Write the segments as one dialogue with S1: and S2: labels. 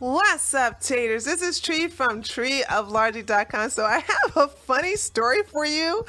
S1: What's up, taters? This is Tree from treeoflogic.com. So I have a funny story for you.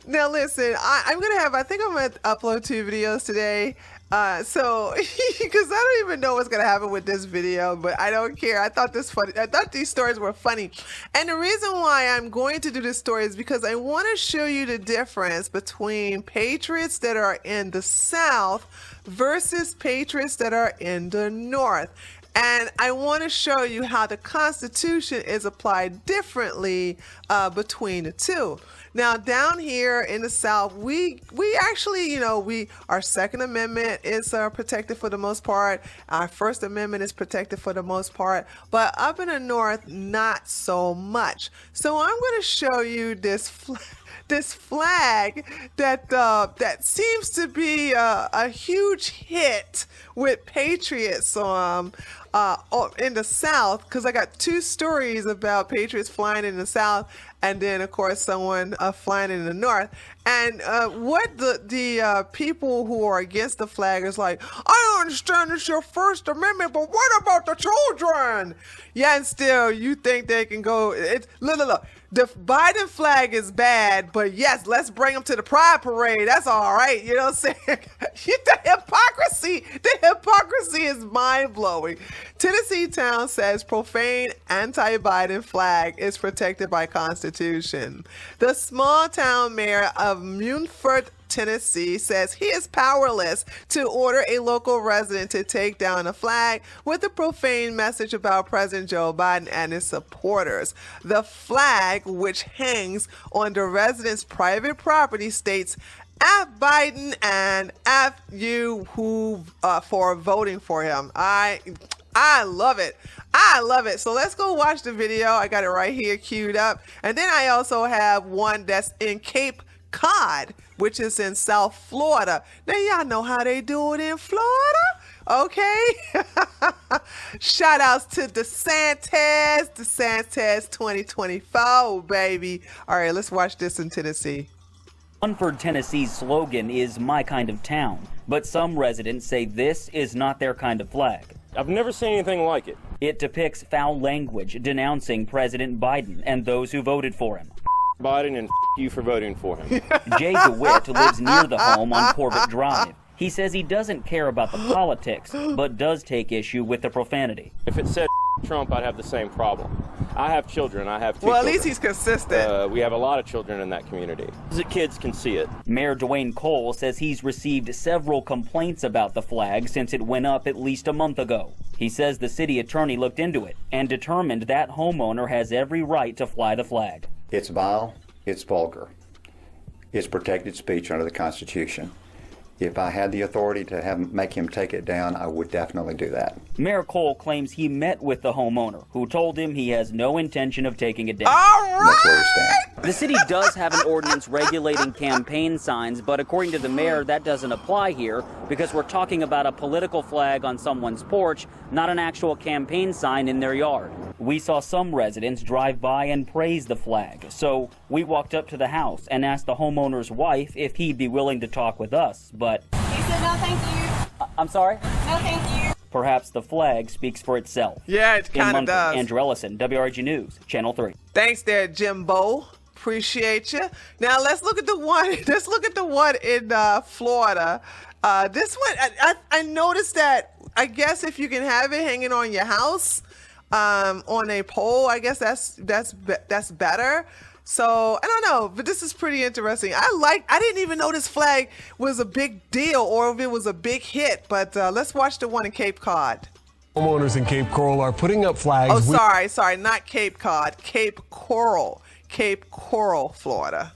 S1: Now listen, I think I'm gonna upload 2 videos today. Because I don't even know what's gonna happen with this video, but I don't care. I thought these stories were funny. And the reason why I'm going to do this story is because I want to show you the difference between patriots that are in the South versus patriots that are in the North. And I want to show you how the Constitution is applied differently between the two. Now, down here in the South, we actually, our Second Amendment is protected for the most part. Our First Amendment is protected for the most part. But up in the North, not so much. So I'm going to show you this flag that seems to be a huge hit with patriots in the South, because I got 2 stories about patriots flying in the South, and then of course someone flying in the North. And what the people who are against the flag is like, I understand it's your First Amendment, but what about the children? Yeah, and still you think they can go? Look. The Biden flag is bad, but yes, let's bring them to the Pride Parade. That's all right. You know what I'm saying? The hypocrisy is mind-blowing. Tennessee Town says profane anti-Biden flag is protected by Constitution. The small town mayor of Munford, Tennessee says he is powerless to order a local resident to take down a flag with a profane message about President Joe Biden and his supporters. The flag, which hangs on the resident's private property, states F Biden and F you who for voting for him. I love it. I love it. So let's go watch the video. I got it right here queued up. And then I also have one that's in Cape Cod, which is in South Florida. Now y'all know how they do it in Florida, okay? Shout outs to DeSantis 2024, baby. All right, let's watch this in Tennessee.
S2: Munford, Tennessee's slogan is "My kind of town," but some residents say this is not their kind of flag.
S3: I've never seen anything like it.
S2: It depicts foul language denouncing President Biden and those who voted for him.
S3: Biden and you for voting for him.
S2: Jay DeWitt lives near the home on Corbett Drive. He says he doesn't care about the politics, but does take issue with the profanity.
S3: If it said Trump, I'd have the same problem. I have children. I have 2
S1: Well, at
S3: children.
S1: least he's consistent.
S3: We have a lot of children in that community. The kids can see it.
S2: Mayor Dwayne Cole says he's received several complaints about the flag since it went up at least a month ago. He says the city attorney looked into it and determined that homeowner has every right to fly the flag.
S4: It's vile, it's vulgar, it's protected speech under the Constitution. If I had the authority to make him take it down, I would definitely do that.
S2: Mayor Cole claims he met with the homeowner, who told him he has no intention of taking it down.
S1: All right.
S4: That's where we stand.
S2: The city does have an ordinance regulating campaign signs, but according to the mayor, that doesn't apply here because we're talking about a political flag on someone's porch, not an actual campaign sign in their yard. We saw some residents drive by and praise the flag, so we walked up to the house and asked the homeowner's wife if he'd be willing to talk with us, but
S5: he said no thank you.
S2: I'm sorry?
S5: No thank you.
S2: Perhaps the flag speaks for itself.
S1: Yeah, it kind of does.
S2: Andrew Ellison, WRG News, Channel 3.
S1: Thanks there, Jimbo. Appreciate you. Now let's look at the one. Let's look at the one in Florida. This one, I noticed that. I guess if you can have it hanging on your house, on a pole, I guess that's better. So I don't know, but this is pretty interesting. I didn't even know this flag was a big deal or if it was a big hit. But let's watch the one in Cape Cod.
S6: Homeowners in Cape Coral are putting up flags.
S1: Oh, sorry, not Cape Cod, Cape Coral, Florida.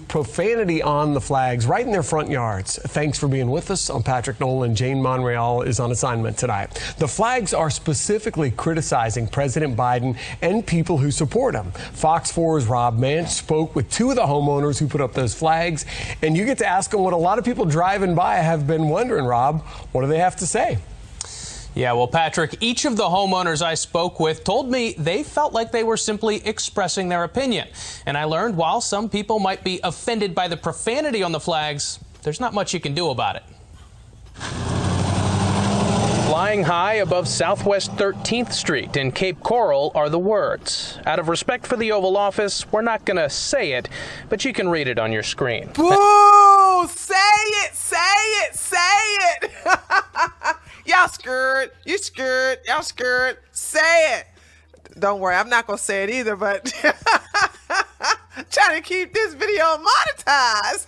S6: Profanity on the flags right in their front yards. Thanks for being with us. I'm Patrick Nolan. Jane Monreal is on assignment tonight. The flags are specifically criticizing President Biden and people who support him. Fox 4's Rob Mance spoke with 2 of the homeowners who put up those flags, and you get to ask them what a lot of people driving by have been wondering. Rob, what do they have to say?
S7: Yeah, well, Patrick, each of the homeowners I spoke with told me they felt like they were simply expressing their opinion. And I learned while some people might be offended by the profanity on the flags, there's not much you can do about it. Flying high above Southwest 13th Street in Cape Coral are the words. Out of respect for the Oval Office, we're not going to say it, but you can read it on your screen.
S1: Boo! Say it, say it, say it. Y'all scared. You scared. Y'all scared. Say it. Don't worry, I'm not going to say it either, but trying to keep this video monetized.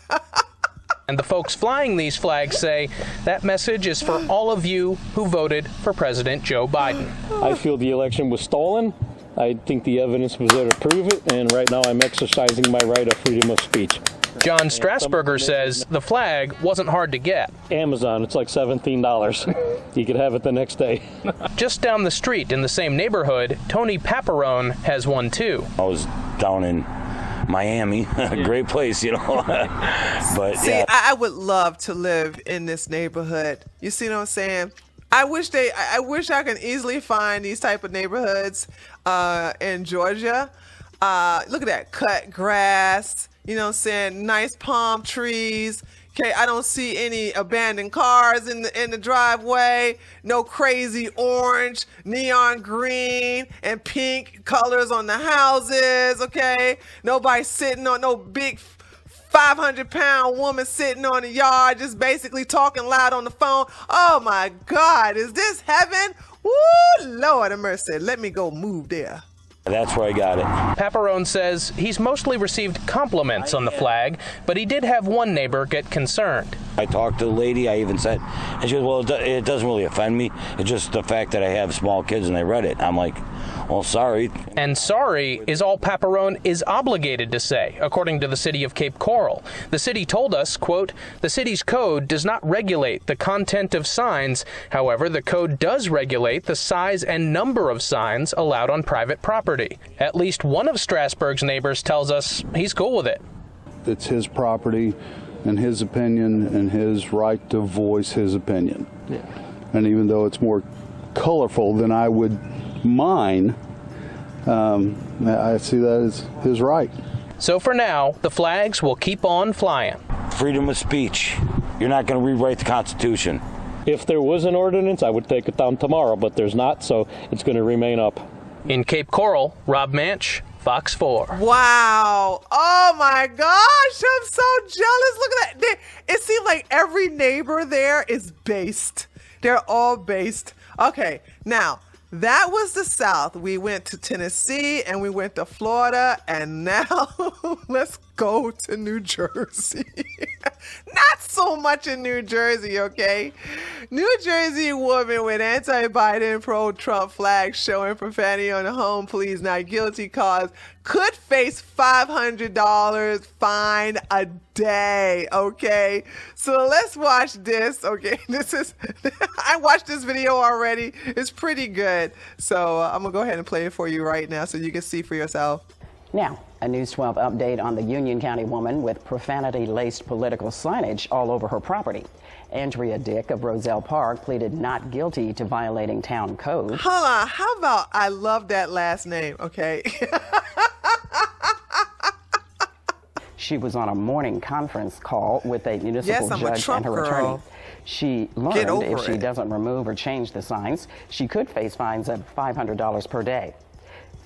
S7: And the folks flying these flags say that message is for all of you who voted for President Joe Biden.
S8: I feel the election was stolen. I think the evidence was there to prove it, and right now I'm exercising my right of freedom of speech.
S7: John Strasburger says the flag wasn't hard to get.
S8: Amazon, it's like $17. You could have it the next day.
S7: Just down the street in the same neighborhood, Tony Paparone has one too.
S9: I was down in Miami, a great place, you know. But
S1: see,
S9: yeah.
S1: I would love to live in this neighborhood. You see what I'm saying? I wish I can easily find these type of neighborhoods in Georgia. Look at that, cut grass, you know what I'm saying? Nice palm trees. Okay, I don't see any abandoned cars in the driveway. No crazy orange, neon green, and pink colors on the houses. Okay, nobody sitting on no big 500-pound woman sitting on the yard, just basically talking loud on the phone. Oh my God, is this heaven? Woo, Lord have mercy. Let me go move there.
S9: That's where I got it.
S7: Paparone says he's mostly received compliments on the flag, but he did have one neighbor get concerned.
S9: I talked to the lady, I even said, and she goes, well, it doesn't really offend me. It's just the fact that I have small kids and they read it. I'm like, well, sorry.
S7: And sorry is all Paparone is obligated to say, according to the city of Cape Coral. The city told us, quote, the city's code does not regulate the content of signs. However, the code does regulate the size and number of signs allowed on private property. At least one of Strasburg's neighbors tells us he's cool with it.
S10: It's his property and his opinion and his right to voice his opinion. Yeah. And even though it's more colorful than I would mine, I see that as his right.
S7: So for now, the flags will keep on flying.
S9: Freedom of speech. You're not going to rewrite the Constitution.
S8: If there was an ordinance, I would take it down tomorrow, but there's not, so it's going to remain up.
S7: In Cape Coral, Rob Manch, Fox 4.
S1: Wow. Oh my gosh, I'm so jealous. Look at that. It seems like every neighbor there is based. They're all based. Okay, now, that was the South. We went to Tennessee and we went to Florida, and now let's go to New Jersey. Not so much in New Jersey, okay? New Jersey woman with anti-Biden, pro-Trump flag showing profanity on the home pleas not guilty cause could face $500 fine a day, okay? So let's watch this, okay? I watched this video already. It's pretty good. So I'm gonna go ahead and play it for you right now so you can see for yourself.
S11: Now, a News 12 update on the Union County woman with profanity-laced political signage all over her property. Andrea Dick of Roselle Park pleaded not guilty to violating town code.
S1: Hold on, how about I love that last name, okay?
S11: She was on a morning conference call with a municipal judge and her attorney. She learned if she doesn't remove or change the signs, she could face fines of $500 per day.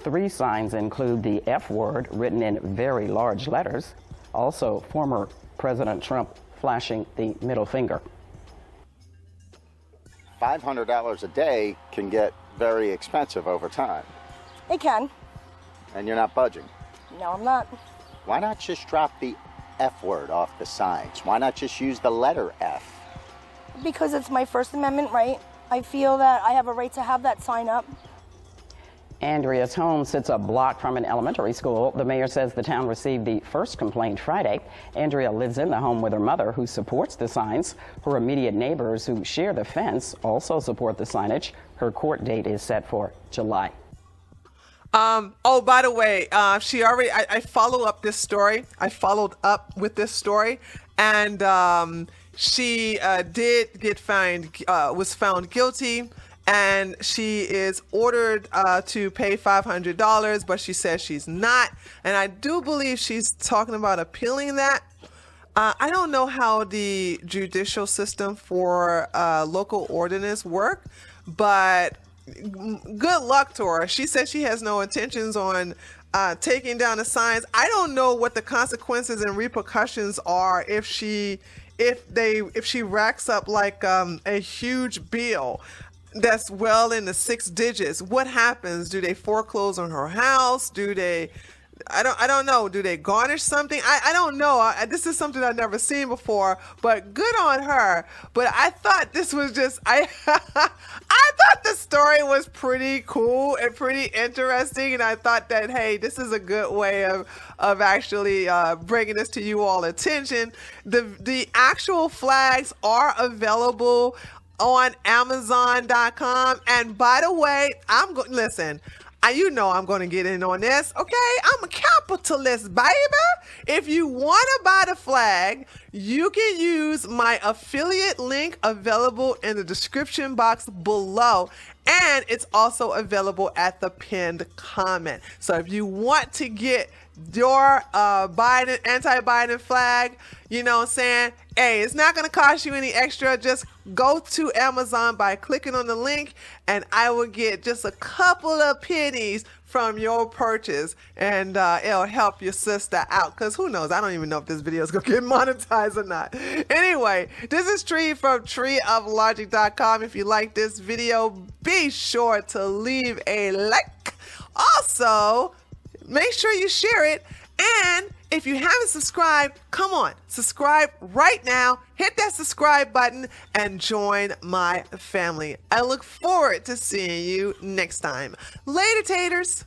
S11: 3 signs include the F word written in very large letters. Also, former President Trump flashing the middle finger.
S12: $500 a day can get very expensive over time.
S5: It can.
S12: And you're not budging.
S5: No, I'm not.
S12: Why not just drop the F word off the signs? Why not just use the letter F?
S5: Because it's my First Amendment right. I feel that I have a right to have that sign up.
S11: Andrea's home sits a block from an elementary school. The mayor says the town received the first complaint Friday. Andrea lives in the home with her mother, who supports the signs. Her immediate neighbors who share the fence also support the signage. Her court date is set for July.
S1: Oh, by the way, I followed up this story. I followed up with this story, and she did get fined, was found guilty, and she is ordered to pay $500, but she says she's not. And I do believe she's talking about appealing that. I don't know how the judicial system for local ordinance work, but good luck to her. She said she has no intentions on taking down the signs. I don't know what the consequences and repercussions are if she racks up like a huge bill that's well in the 6 digits. What happens? Do they foreclose on her house? Do they? I don't know. Do they garnish something? I don't know. This is something I've never seen before, but good on her. But I thought this was just, I thought the story was pretty cool and pretty interesting. And I thought that, hey, this is a good way of actually bringing this to you all attention. The actual flags are available on Amazon.com. And by the way, listen, you know I'm going to get in on this, okay? I'm a capitalist, baby. If you want to buy the flag, you can use my affiliate link available in the description box below. And it's also available at the pinned comment. So if you want to get your anti-Biden flag, you know what I'm saying? Hey, it's not going to cost you any extra. Just go to Amazon by clicking on the link, and I will get just a couple of pennies from your purchase, and it'll help your sister out. Because who knows? I don't even know if this video is going to get monetized or not. Anyway, this is Tree from treeoflogic.com. If you like this video, be sure to leave a like. Also, make sure you share it. And if you haven't subscribed, come on, subscribe right now. Hit that subscribe button and join my family. I look forward to seeing you next time. Later, taters.